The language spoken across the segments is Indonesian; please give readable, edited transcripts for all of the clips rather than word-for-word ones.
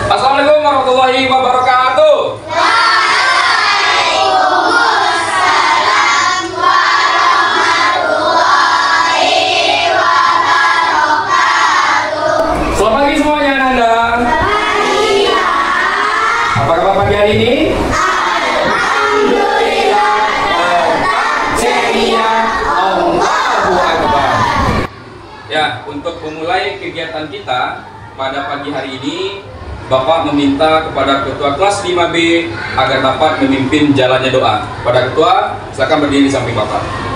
Assalamualaikum warahmatullahi wabarakatuh. Selamat pagi semuanya Ananda. Apa kabar pagi hari ini? Alhamdulillah. Ceria. Allahu Akbar. Ya, untuk memulai kegiatan kita pada pagi hari ini, Bapak meminta kepada Ketua Kelas 5B agar dapat memimpin jalannya doa. Pada Ketua, silakan berdiri di samping Bapak.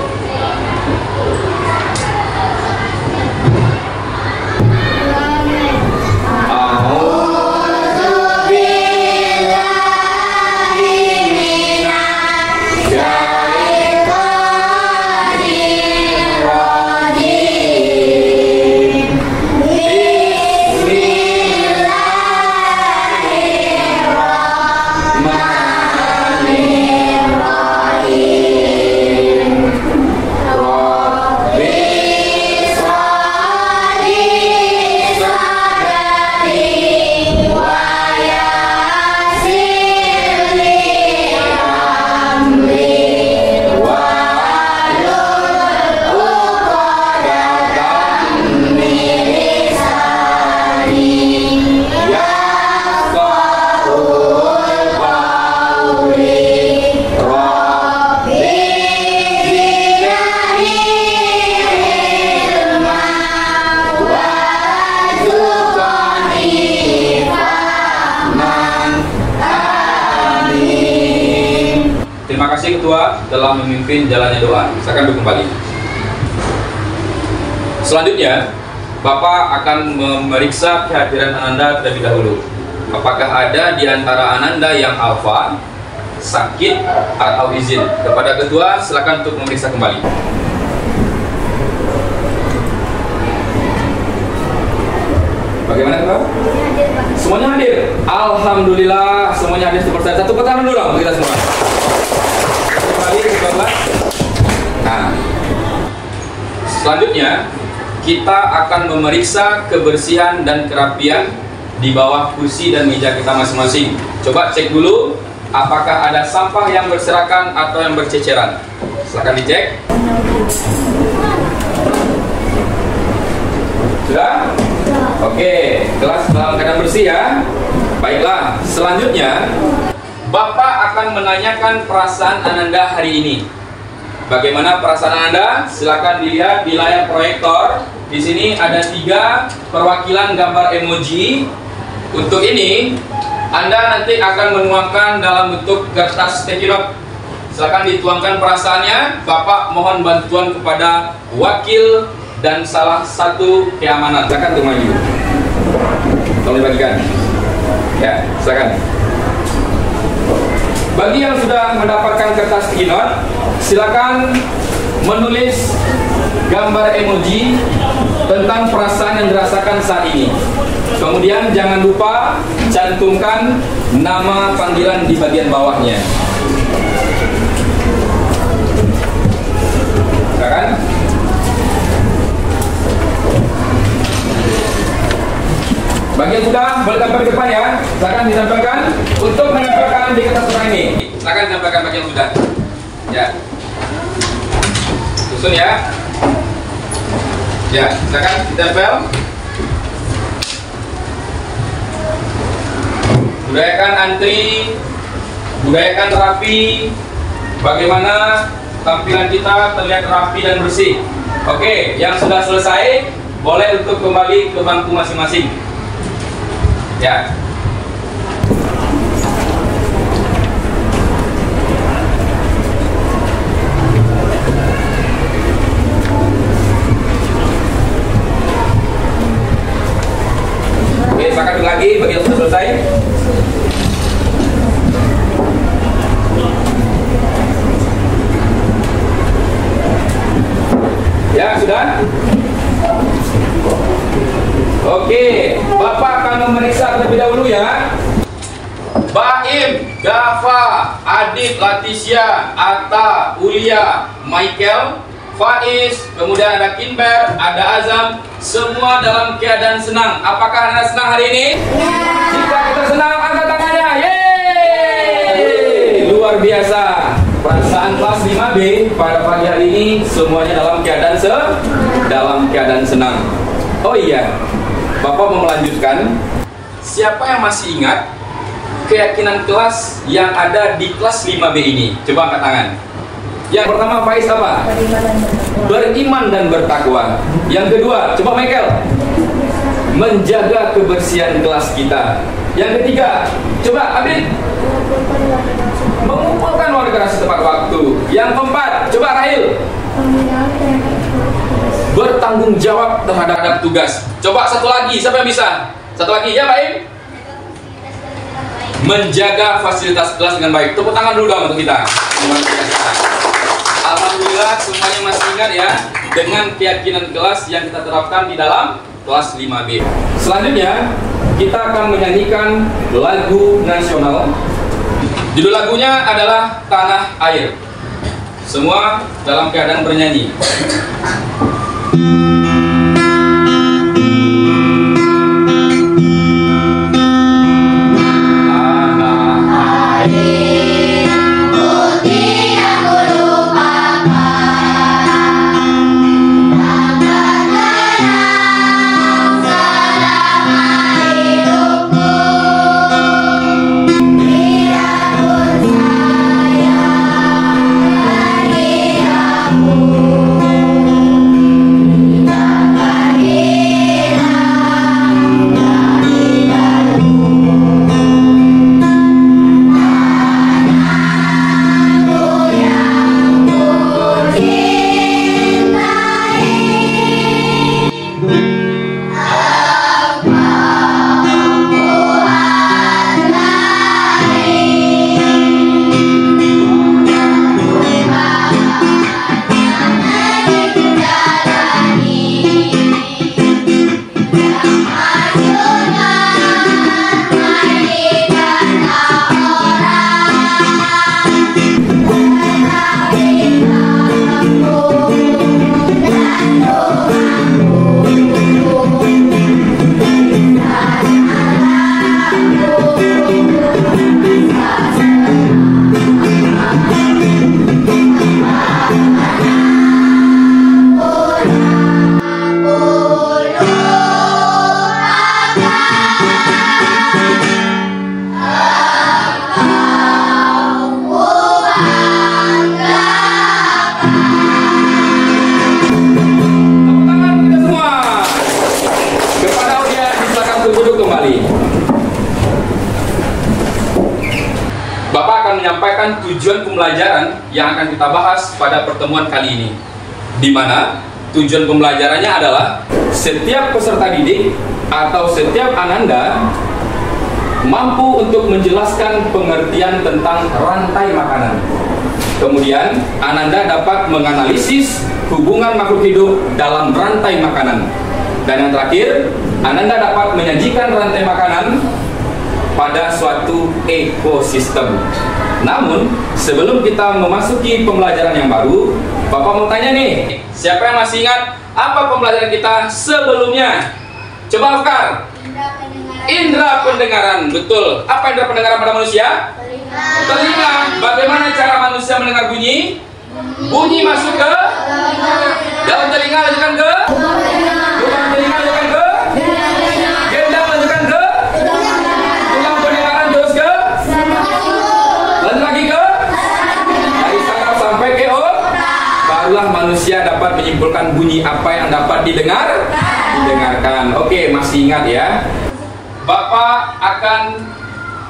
Terima kasih Ketua telah memimpin jalannya doa. Silakan duduk kembali. Selanjutnya, Bapak akan memeriksa kehadiran Ananda terlebih dahulu. Apakah ada di antara Ananda yang alfa, sakit, atau izin? Kepada Ketua, silakan untuk memeriksa kembali. Bagaimana Ketua? Semuanya hadir. Alhamdulillah, semuanya hadir seperti saya. Satu pertanyaan dulu dong kita semua. Nah, selanjutnya kita akan memeriksa kebersihan dan kerapian di bawah kursi dan meja kita masing-masing. Coba cek dulu apakah ada sampah yang berserakan atau yang berceceran. Silakan dicek. Sudah? Oke, kelas dalam keadaan bersih ya. Baiklah, selanjutnya Bapak akan menanyakan perasaan Ananda hari ini. Bagaimana perasaan Anda? Silakan dilihat di layar proyektor. Di sini ada 3 perwakilan gambar emoji. Untuk ini, Anda nanti akan menuangkan dalam bentuk kertas sticky note. Silakan dituangkan perasaannya. Bapak mohon bantuan kepada wakil dan salah satu keamanan. Silakan untuk maju. Tolong dibagikan. Ya, silakan. Bagi yang sudah mendapatkan kertas sticky note, silakan menulis gambar emoji tentang perasaan yang dirasakan saat ini. Kemudian jangan lupa cantumkan nama panggilan di bagian bawahnya. Silakan. Bagi yang sudah boleh tampil ke depan ya. Silakan ditampilkan untuk menempelkan di kertas surat ini. Silakan ditampilkan bagi yang sudah. Ya. Susun ya. Ya, silakan ditempel. Budayakan antri, budayakan rapi. Bagaimana tampilan kita terlihat rapi dan bersih. Oke, yang sudah selesai boleh untuk kembali ke bangku masing-masing. Ya. Oke, silakan lagi bagi yang sudah selesai. Ya, sudah. Oke, Bapak akan memeriksa terlebih dahulu ya. Baim, Dafa, Adit, Laticia, Atta, Ulia, Michael, Faiz, kemudian ada Kimber, ada Azam, semua dalam keadaan senang. Apakah Anda senang hari ini? Ya. Jika kita senang, angkat tangannya. Yeay! Luar biasa. Perasaan kelas 5B pada pagi hari ini semuanya dalam keadaan senang. Oh iya, Bapak mau melanjutkan. Siapa yang masih ingat keyakinan kelas yang ada di kelas 5B ini? Coba angkat tangan. Yang pertama Faiz apa? Beriman dan bertakwa. Yang kedua, coba Michael. Menjaga kebersihan kelas kita. Yang ketiga, coba Abid. Mengumpulkan warga setepat waktu. Yang keempat, coba Rahil. Bertanggung jawab terhadap tugas. Coba satu lagi, siapa yang bisa? Satu lagi, ya baik. Menjaga fasilitas kelas dengan baik. Tepuk tangan dulu dong untuk kita. Alhamdulillah semuanya masih ingat ya dengan keyakinan kelas yang kita terapkan di dalam kelas 5B. Selanjutnya kita akan menyanyikan lagu nasional. Judul lagunya adalah Tanah Air. Semua dalam keadaan bernyanyi. Menyampaikan tujuan pembelajaran yang akan kita bahas pada pertemuan kali ini, di mana tujuan pembelajarannya adalah setiap peserta didik atau setiap ananda mampu untuk menjelaskan pengertian tentang rantai makanan. Kemudian ananda dapat menganalisis hubungan makhluk hidup dalam rantai makanan. Dan yang terakhir, ananda dapat menyajikan rantai makanan pada suatu ekosistem. Namun, sebelum kita memasuki pembelajaran yang baru, Bapak mau tanya nih, siapa yang masih ingat apa pembelajaran kita sebelumnya? Coba Afkar. Indra pendengaran, betul. Apa indra pendengaran pada manusia? Telinga. Bagaimana cara manusia mendengar bunyi? Bunyi masuk ke dalam telinga, lanjutkan ke lubang telinga, lanjutkan ke gendang, lanjutkan ke tulang pendengaran, terus ke lanjut lagi ke dari saraf sampai ke barulah manusia dapat menyimpulkan bunyi apa yang dapat didengarkan. Oke, masih ingat ya? Bapak akan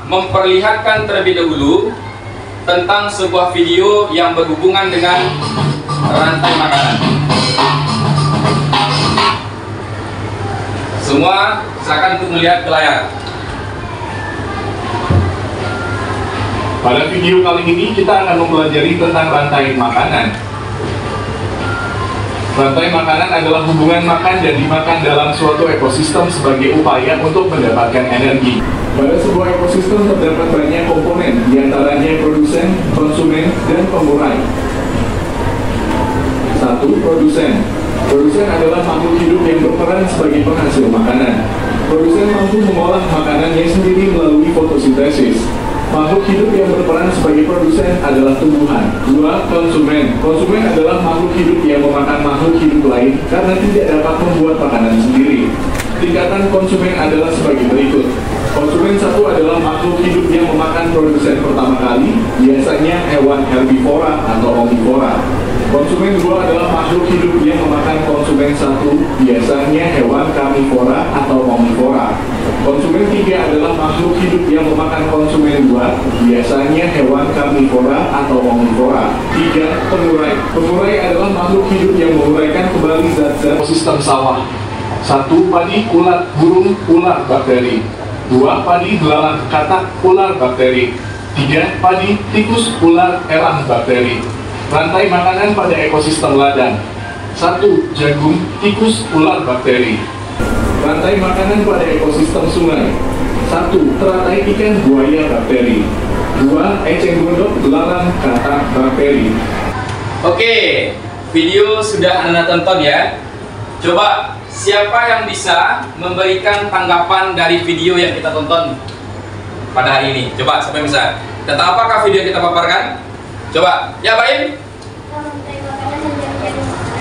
memperlihatkan terlebih dahulu tentang sebuah video yang berhubungan dengan rantai makanan. Semua silakan untuk melihat ke layar. Pada video kali ini kita akan mempelajari tentang rantai makanan. Rantai makanan adalah hubungan makan dan dimakan dalam suatu ekosistem sebagai upaya untuk mendapatkan energi. Pada sebuah ekosistem terdapat banyak komponen, diantaranya produsen, konsumen, dan pengurai. 1. Satu, produsen. Produsen adalah makhluk hidup yang berperan sebagai penghasil makanan. Produsen mampu mengolah makanannya sendiri melalui fotosintesis. Makhluk hidup yang berperan sebagai produsen adalah tumbuhan. Dua, konsumen. Konsumen adalah makhluk hidup yang memakan makhluk hidup lain karena tidak dapat membuat makanan sendiri. Tingkatan konsumen adalah sebagai berikut. Konsumen satu adalah makhluk hidup yang memakan produsen pertama kali, biasanya hewan herbivora atau omnivora. Konsumen dua adalah makhluk hidup yang memakan konsumen satu, biasanya hewan karnivora atau omnivora. Konsumen tiga adalah makhluk hidup yang memakan konsumen dua, biasanya hewan karnivora atau omnivora. Tiga, pengurai. Pengurai adalah makhluk hidup yang menguraikan kembali zat-zat ekosistem sawah. Satu, padi, ulat, burung, ular, bakteri. Dua, padi, belalang, katak, ular, bakteri. Tiga, padi, tikus, ular, elang, bakteri. Rantai makanan pada ekosistem ladang. Satu, jagung, tikus, ular, bakteri. Rantai makanan pada ekosistem sungai. Satu, teratai ikan, buaya, bakteri. Dua, eceng gondok, belalang, katak, bakteri. Oke, video sudah Anda tonton ya. Coba siapa yang bisa memberikan tanggapan dari video yang kita tonton pada hari ini? Coba siapa yang bisa? Tentang apakah video yang kita paparkan? Coba, ya Baim?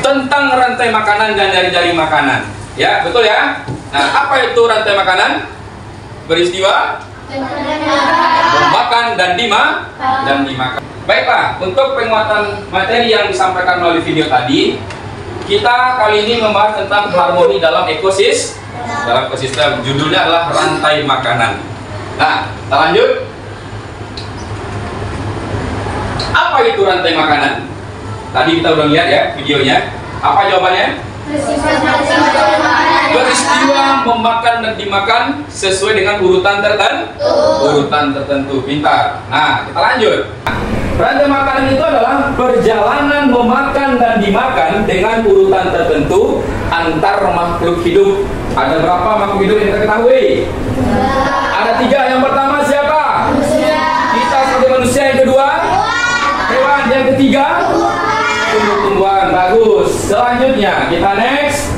Tentang rantai makanan dan jari-jari makanan. Ya, betul ya? Nah, apa itu rantai makanan? Beristiwa memakan dan dimakan. Baiklah, untuk penguatan materi yang disampaikan melalui video tadi, kita kali ini membahas tentang harmoni dalam ekosistem. Judulnya adalah rantai makanan. Nah, kita lanjut. Apa itu rantai makanan? Tadi kita udah lihat ya videonya. Apa jawabannya? Peristiwa memakan dan dimakan sesuai dengan urutan tertentu. Pintar. Nah, kita lanjut. Rantai makanan itu adalah perjalanan memakan dan dimakan dengan urutan tertentu antar makhluk hidup. Ada berapa makhluk hidup yang kita ketahui? Ada 3. Yang pertama siapa? Kita sebagai manusia. Yang kedua? Hewan. Yang ketiga? Tumbuh-tumbuhan. Bagus. Selanjutnya kita next.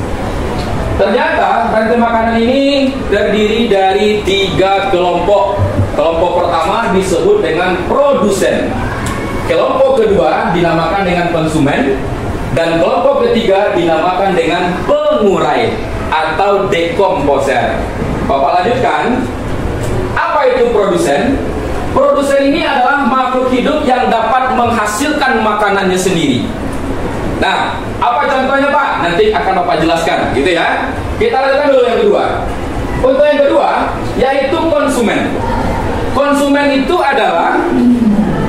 Ternyata rantai makanan ini terdiri dari 3 kelompok. Kelompok pertama disebut dengan produsen. Kelompok kedua dinamakan dengan konsumen. Dan kelompok ketiga dinamakan dengan pengurai atau dekomposer. Bapak lanjutkan. Apa itu produsen? Produsen ini adalah makhluk hidup yang dapat menghasilkan makanannya sendiri. Nah, apa contohnya Pak? Nanti akan Bapak jelaskan, gitu ya. Kita lanjutkan dulu yang kedua. Untuk yang kedua, yaitu konsumen. Konsumen itu adalah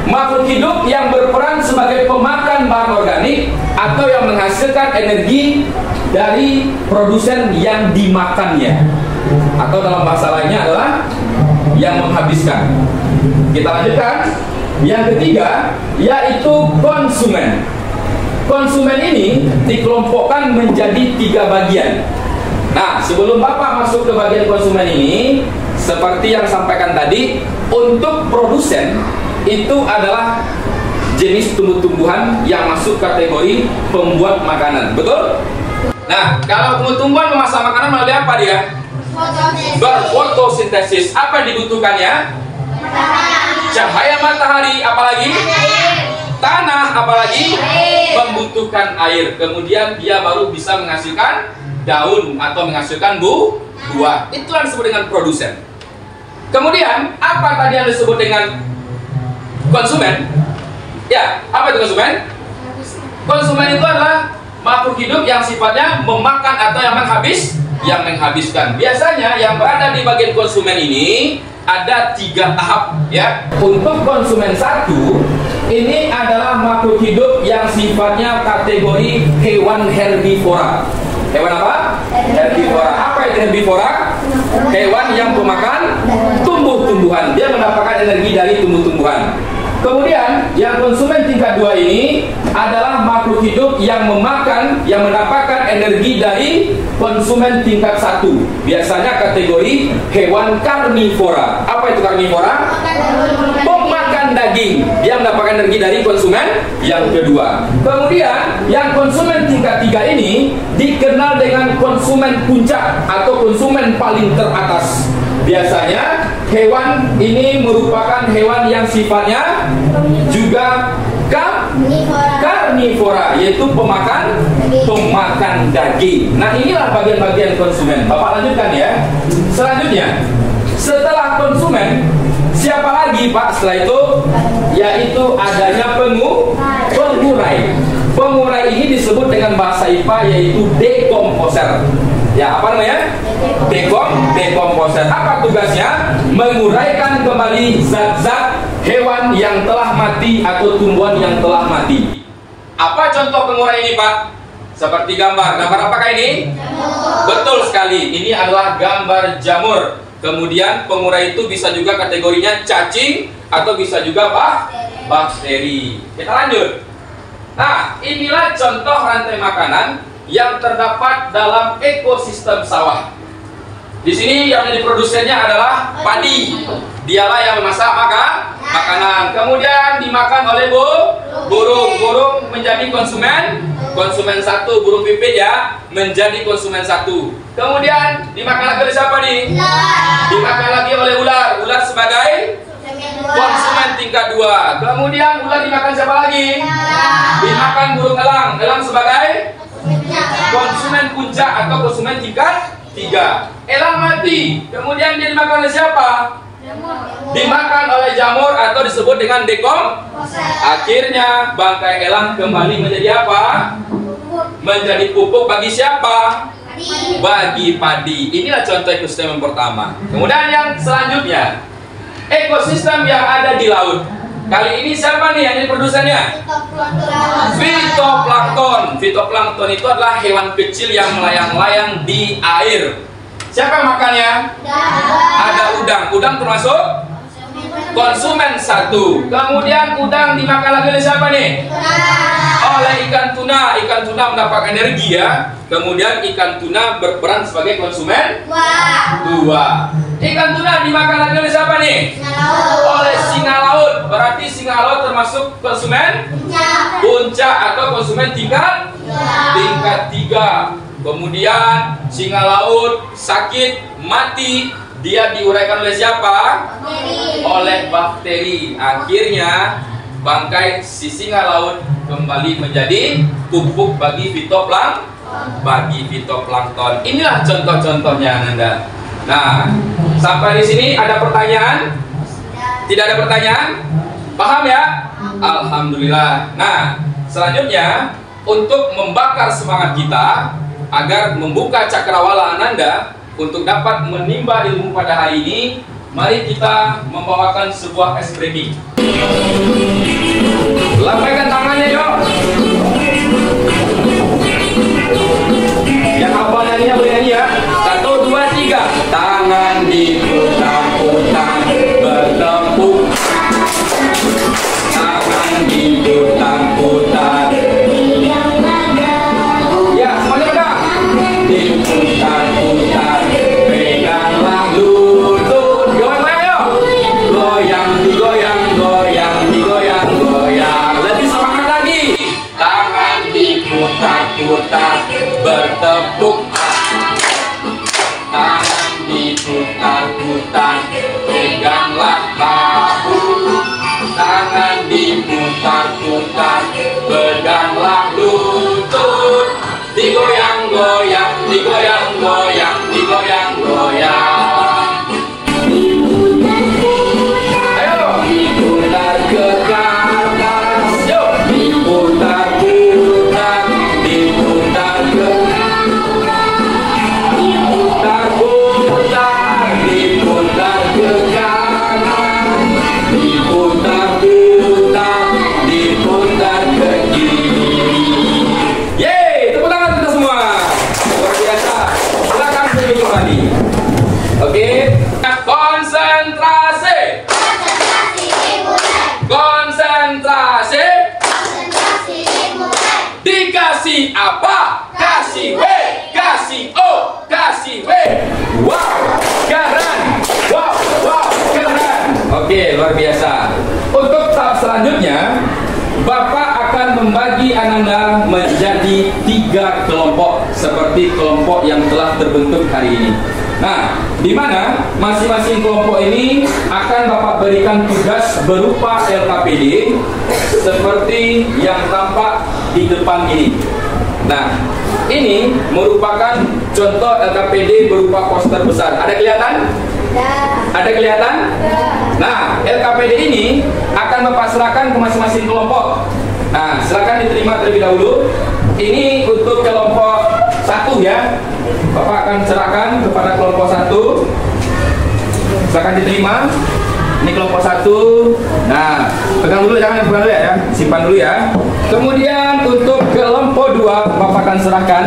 makhluk hidup yang berperan sebagai pemakan bahan organik atau yang menghasilkan energi dari produsen yang dimakannya. Atau dalam bahasa lainnya adalah yang menghabiskan. Kita lanjutkan. Yang ketiga, yaitu konsumen. Konsumen ini dikelompokkan menjadi 3 bagian. Nah, sebelum Bapak masuk ke bagian konsumen ini, seperti yang sampaikan tadi, untuk produsen itu adalah jenis tumbuh-tumbuhan yang masuk kategori pembuat makanan. Betul? Nah, kalau tumbuh-tumbuhan memasak makanan melalui apa dia? Berfotosintesis. Apa yang dibutuhkannya? Cahaya matahari, apalagi? Tanah, apalagi? Membutuhkan air. Kemudian dia baru bisa menghasilkan daun atau menghasilkan buah. Itulah yang disebut dengan produsen. Kemudian apa tadi yang disebut dengan konsumen? Ya, apa itu konsumen? Konsumen itu adalah makhluk hidup yang sifatnya memakan atau yang menghabiskan. Biasanya yang berada di bagian konsumen ini ada 3 tahap ya. Untuk konsumen 1, ini adalah makhluk hidup yang sifatnya kategori hewan herbivora. Hewan apa? Herbivora. Apa itu herbivora? Hewan yang pemakan tumbuh-tumbuhan. Dia mendapatkan energi dari tumbuh-tumbuhan. Kemudian yang konsumen tingkat 2 ini adalah makhluk hidup yang mendapatkan energi dari konsumen tingkat 1. Biasanya kategori hewan karnivora. Apa itu karnivora? Pemakan daging. Dia mendapatkan energi dari konsumen yang kedua. Kemudian yang konsumen tingkat 3 ini dikenal dengan konsumen puncak atau konsumen paling teratas. Biasanya hewan ini merupakan hewan yang sifatnya juga karnivora, yaitu pemakan daging. Nah, inilah bagian-bagian konsumen. Bapak lanjutkan ya. Selanjutnya, setelah konsumen, siapa lagi Pak setelah itu? Yaitu adanya pengurai. Pengurai ini disebut dengan bahasa IPA yaitu dekomposer. Ya, apa namanya? Dekomposer. Apa tugasnya? Menguraikan kembali zat-zat hewan yang telah mati atau tumbuhan yang telah mati. Apa contoh pengurai ini, Pak? Seperti gambar. Gambar apakah ini? Betul sekali. Ini adalah gambar jamur. Kemudian pengurai itu bisa juga kategorinya cacing atau bisa juga bakteri. Kita lanjut. Nah, inilah contoh rantai makanan yang terdapat dalam ekosistem sawah. Di sini yang menjadi produsennya adalah padi. Dialah yang memasak makanan. Kemudian dimakan oleh burung. Burung menjadi konsumen 1. Burung pipit ya menjadi konsumen 1. Kemudian dimakan lagi oleh siapa nih? Dimakan lagi oleh ular. Ular sebagai konsumen tingkat 2. Kemudian ular dimakan siapa lagi? Dimakan burung elang. Elang sebagai konsumen puncak atau konsumen tingkat 3. Elang mati. Kemudian dia dimakan oleh siapa? Dimakan oleh jamur atau disebut dengan dekomposer. Akhirnya bangkai elang kembali menjadi apa? Menjadi pupuk bagi siapa? Bagi padi. Inilah contoh ekosistem yang pertama. Kemudian yang selanjutnya, ekosistem yang ada di laut. Kali ini siapa nih yang jadi produsennya? Fitoplankton. Fitoplankton itu adalah hewan kecil yang melayang-layang di air. Siapa yang makannya? Ada udang. Udang termasuk konsumen 1. Kemudian udang dimakan lagi oleh siapa nih? Oleh ikan tuna. Ikan tuna mendapat energi ya. Kemudian ikan tuna berperan sebagai konsumen 2. Ikan tuna dimakan lagi oleh siapa nih? Oleh singa laut. Berarti singa laut termasuk konsumen puncak atau konsumen tingkat 3. Kemudian singa laut sakit, mati, dia diuraikan oleh siapa? Oleh bakteri. Akhirnya bangkai si singa laut kembali menjadi pupuk bagi fitoplankton. Inilah contoh-contohnya, Nanda. Nah, sampai di sini ada pertanyaan? Tidak ada pertanyaan? Paham ya? Alhamdulillah. Nah, selanjutnya untuk membakar semangat kita agar membuka cakrawala Ananda untuk dapat menimba ilmu pada hari ini, mari kita membawakan sebuah ice breaking. Lambaikan tangannya, yuk. Yang hafal nyanyinya boleh nyanyi ya. 1, 2, 3. Tangan diputar-putar bertepuk. Tangan diputar-putar. Ya, semuanya pegang. Diputar-putar, peganglah lutut. Goyang, yuk. Goyang, digoyang, goyang, digoyang, goyang. Lebih semangat lagi. Tangan diputar-putar bertepuk. Tangan diputar-putar, kasih. Wow, keren. Wow, keren. Oke, luar biasa. Untuk tahap selanjutnya, Bapak akan membagi Ananda menjadi 3 kelompok seperti kelompok yang telah terbentuk hari ini. Nah, di mana masing-masing kelompok ini akan Bapak berikan tugas berupa LKPD seperti yang tampak di depan ini. Nah, ini merupakan contoh LKPD berupa poster besar. Ada kelihatan? Ada kelihatan? Nah, LKPD ini akan Bapak serahkan ke masing-masing kelompok. Nah, silakan diterima terlebih dahulu. Ini untuk kelompok 1 ya. Bapak akan serahkan kepada kelompok 1. Silakan diterima. Ini kelompok 1. Nah, pegang dulu, jangan pegang dulu ya, simpan dulu ya. Kemudian untuk kelompok 2 Bapak akan serahkan.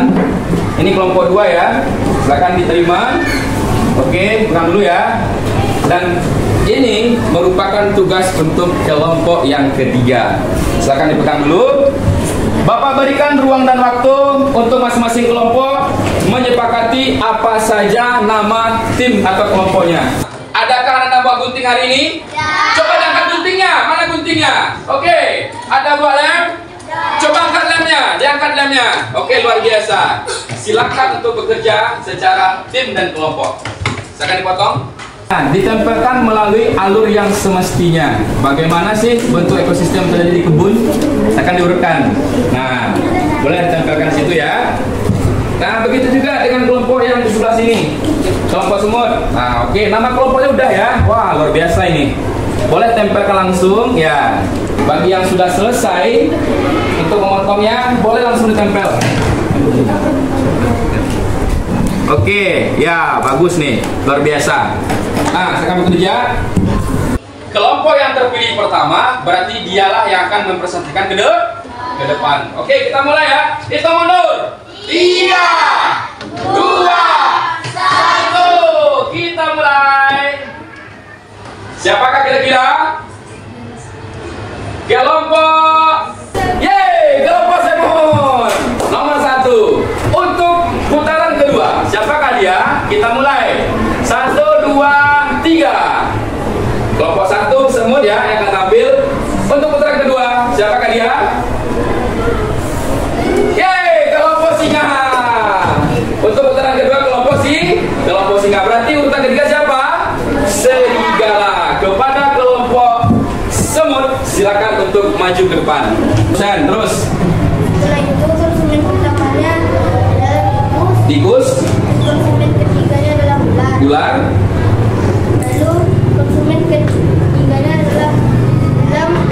Ini kelompok 2 ya. Silakan diterima. Oke, pegang dulu ya. Dan ini merupakan tugas untuk kelompok yang ketiga. Silakan dipegang dulu. Bapak berikan ruang dan waktu untuk masing-masing kelompok menyepakati apa saja nama tim atau kelompoknya. Adakah Anda bawa gunting hari ini? Ya. Coba angkat guntingnya. Mana guntingnya? Oke. Ada buah lem? Ya. Coba angkat lemnya. Diangkat lemnya. Oke, luar biasa. Silakan untuk bekerja secara tim dan kelompok. Silakan dipotong. Nah, ditempelkan melalui alur yang semestinya. Bagaimana sih bentuk ekosistem terjadi di kebun? Akan diurutkan. Nah, boleh ditempelkan situ ya. Nah, begitu juga dengan kelompok yang di sebelah sini. Kelompok semut. Nah, oke, nama kelompoknya udah ya. Wah, luar biasa ini. Boleh tempelkan langsung ya. Bagi yang sudah selesai untuk memotongnya, boleh langsung ditempel. Oke, ya bagus nih, luar biasa. Nah, sekarang bekerja. Kelompok yang terpilih pertama berarti dialah yang akan mempresentasikan ke depan. Oke, kita mulai ya. Hitung mundur. 3, 2, 1. Kita mulai. Siapakah kira-kira? Kelompok kelompok semut nomor 1. Untuk putaran kedua, siapakah dia? Kita mulai. 1, 2, 3. Kelompok 1 semut ya yang akan tampil. Untuk putaran kedua, siapakah dia? Kelompok singa. Untuk putaran kedua kelompok singa. Berarti urutan ketiga siapa? Serigala. Kepada kelompok semut silakan untuk maju ke depan. Terus. Setelah itu konsumen pertamanya adalah tikus. Konsumen ketiganya adalah ular. Lalu konsumen ketiganya adalah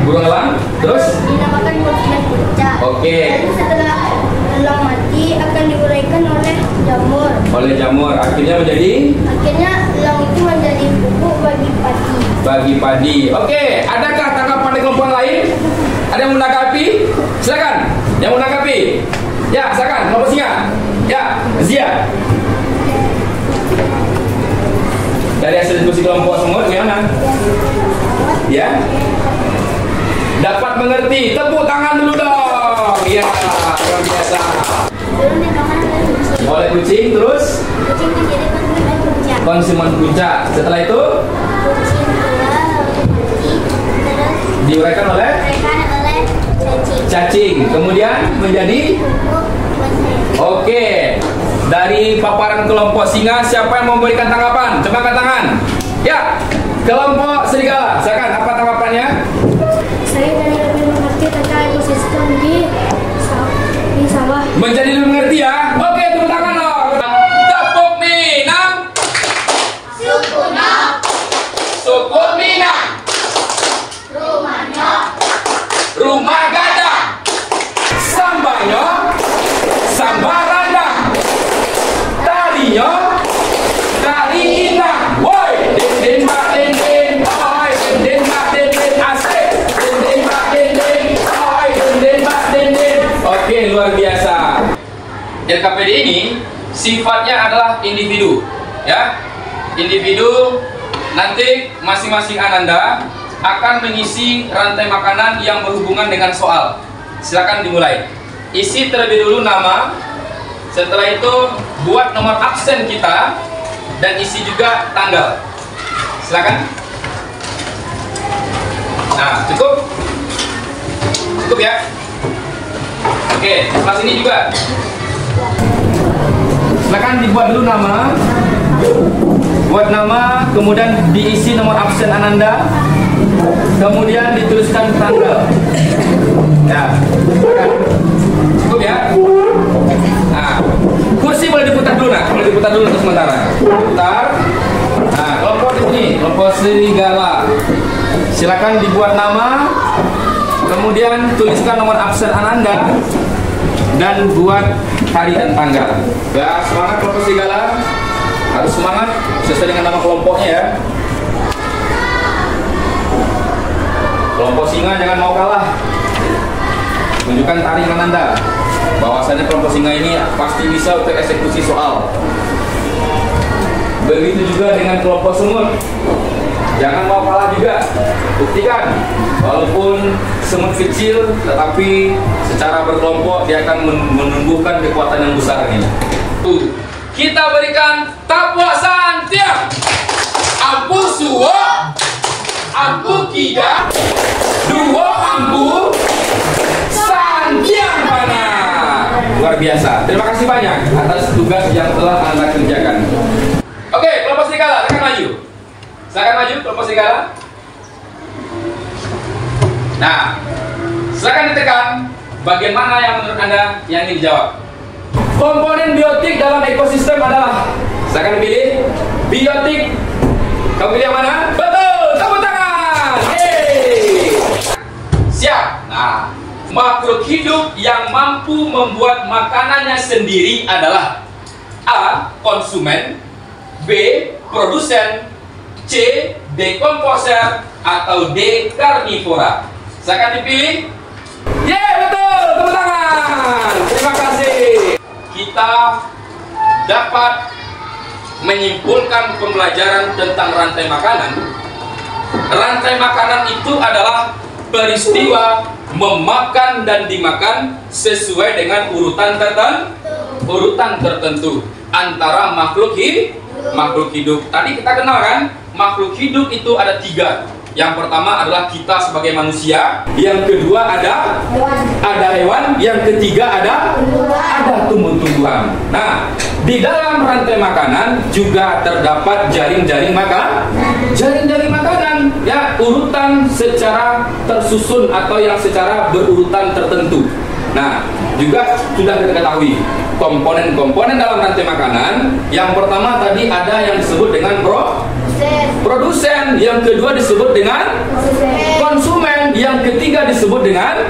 burung elang. Terus dinamakan konsumen puncak. Oke. Lalu setelah elang mati akan diuraikan oleh jamur. Akhirnya elang itu menjadi pupuk bagi padi. Oke, adakah tanggapan dari kelompok lain? Ada yang menanggapi? Silakan. Yang menanggapi? Ya, silakan. Kelompok singa. Ya, Zia. Dari hasil diskusi kelompok semut gimana? Ya. Dapat mengerti. Tepuk tangan dulu dong. Ya, luar biasa. Oleh kucing, terus Kucing menjadi konsumen puncak. konsumen puncak. Setelah itu Kucing tua mati terus diuraikan oleh cacing. Kemudian menjadi oke. Dari paparan kelompok singa, siapa yang mau memberikan tanggapan? Coba angkat tangan. Ya, kelompok serigala. Silakan, apa tanggapannya? Saya jadi lebih mengerti tentang ekosistem di sawah. Menjadi lebih mengerti ya. Oke, tepuk tangan loh. Tepuk Minang. Suku Minang. Rumah gajah. Sambanyo. Sambaranda. Tariyo. Tari indah. Woi, din mak din din. Oi, din mak din din. Asik. Din mak din din. Oi, din mak din din. Oke, luar biasa. LKPD ini sifatnya adalah individu, ya. Individu. Nanti masing-masing Ananda akan mengisi rantai makanan yang berhubungan dengan soal. Silakan dimulai. Isi terlebih dulu nama, Setelah itu buat nomor absen kita dan isi juga tanggal. Silakan. Nah, cukup? Cukup ya? Oke, sebelah sini juga. Silakan dibuat dulu nama. Buat nama, kemudian diisi nomor absen Ananda, kemudian dituliskan tanggal. Ya, cukup ya. Nah, kursi boleh diputar dulu, boleh diputar dulu untuk sementara. Putar. Nah, kelompok ini, kelompok serigala. Silakan dibuat nama, kemudian tuliskan nomor absen Ananda dan buat hari dan tanggal. Ya, semangat kelompok serigala. Harus semangat sesuai dengan nama kelompoknya ya. Kelompok singa jangan mau kalah. Tunjukkan taringan Anda bahwasanya kelompok singa ini pasti bisa untuk eksekusi soal. Begitu juga dengan kelompok semut. Jangan mau kalah juga. Buktikan walaupun semut kecil tetapi secara berkelompok dia akan menumbuhkan kekuatan yang besar ini. Kita berikan tapua santia, ampu suwo, ampu kida, duo ampu, santiang mana. Luar biasa. Terima kasih banyak atas tugas yang telah Anda kerjakan. Oke, kelompok serigala, silakan maju. Silakan maju, kelompok serigala. Nah, silakan ditekan bagian mana yang menurut Anda yang ingin dijawab. Komponen biotik dalam ekosistem adalah, silakan pilih biotik. Kamu pilih yang mana? Betul, tepuk tangan. Hey. Siap. Nah, makhluk hidup yang mampu membuat makanannya sendiri adalah A. Konsumen, B. Produsen, C. Dekomposer, atau D. Karnivora. Silakan dipilih. Yeah, betul, tepuk tangan. Terima kasih. Kita dapat menyimpulkan pembelajaran tentang rantai makanan. Rantai makanan itu adalah peristiwa memakan dan dimakan sesuai dengan urutan tertentu antara makhluk hidup. Tadi kita kenal kan, makhluk hidup itu ada 3. Yang pertama adalah kita sebagai manusia, yang kedua ada hewan, yang ketiga ada tumbuh-tumbuhan. Nah, di dalam rantai makanan juga terdapat jaring-jaring makanan, ya, urutan secara tersusun atau yang secara berurutan tertentu. Nah, juga sudah kita ketahui komponen-komponen dalam rantai makanan. Yang pertama tadi ada yang disebut dengan produsen, yang kedua disebut dengan konsumen, yang ketiga disebut dengan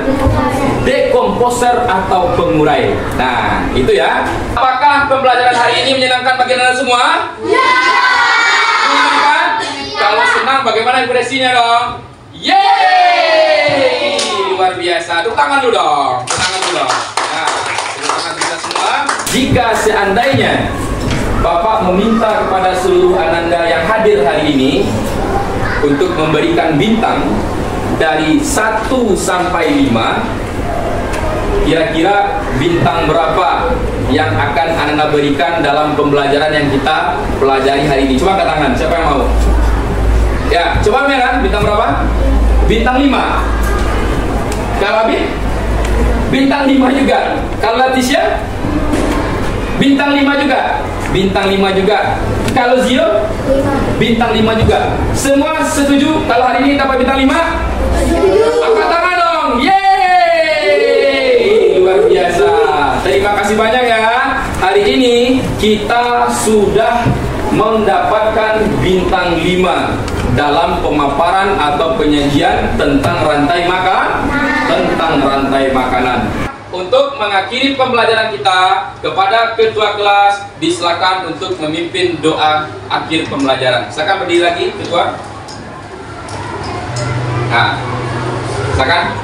dekomposer atau pengurai. Nah, itu ya. Apakah pembelajaran hari ini menyenangkan bagi Anda semua? Ya. Menyenangkan? Kalau senang, bagaimana impresinya dong? Yeay! Luar biasa. Tepuk tangan dulu dong. Nah, tepuk tangan kita semua. Jika seandainya Bapak meminta kepada seluruh Ananda yang hadir hari ini untuk memberikan bintang dari 1 sampai 5, kira-kira bintang berapa yang akan Ananda berikan dalam pembelajaran yang kita pelajari hari ini? Coba angkat tangan, siapa yang mau? Ya, coba Meran, bintang berapa? Bintang 5. Kalau Abi? Bintang 5 juga. Kalau Latisha? Bintang 5 juga. Bintang 5 juga. Kalau Zio? Bintang 5 juga. Semua setuju kalau hari ini dapat bintang 5? Setuju. Angkat tangan dong. Yeay! Luar biasa. Terima kasih banyak ya. Hari ini kita sudah mendapatkan bintang 5 dalam pemaparan atau penyajian tentang rantai makanan. Untuk mengakhiri pembelajaran kita, kepada ketua kelas disilakan untuk memimpin doa akhir pembelajaran. Silakan berdiri lagi, ketua. Nah, silakan.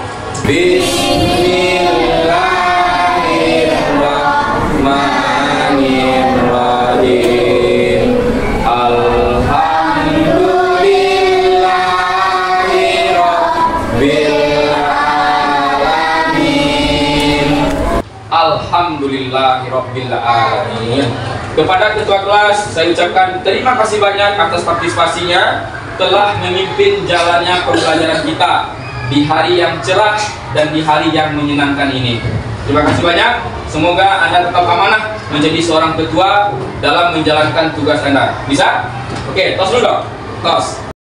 Bismillahirrahmanirrahim. Alhamdulillahirabbil rabbil alamin. Kepada ketua kelas saya ucapkan terima kasih banyak atas partisipasinya, telah memimpin jalannya pembelajaran kita di hari yang cerah dan di hari yang menyenangkan ini. Terima kasih banyak. Semoga Anda tetap amanah menjadi seorang ketua dalam menjalankan tugas Anda. Bisa? Oke, tos dulu dong. Tos.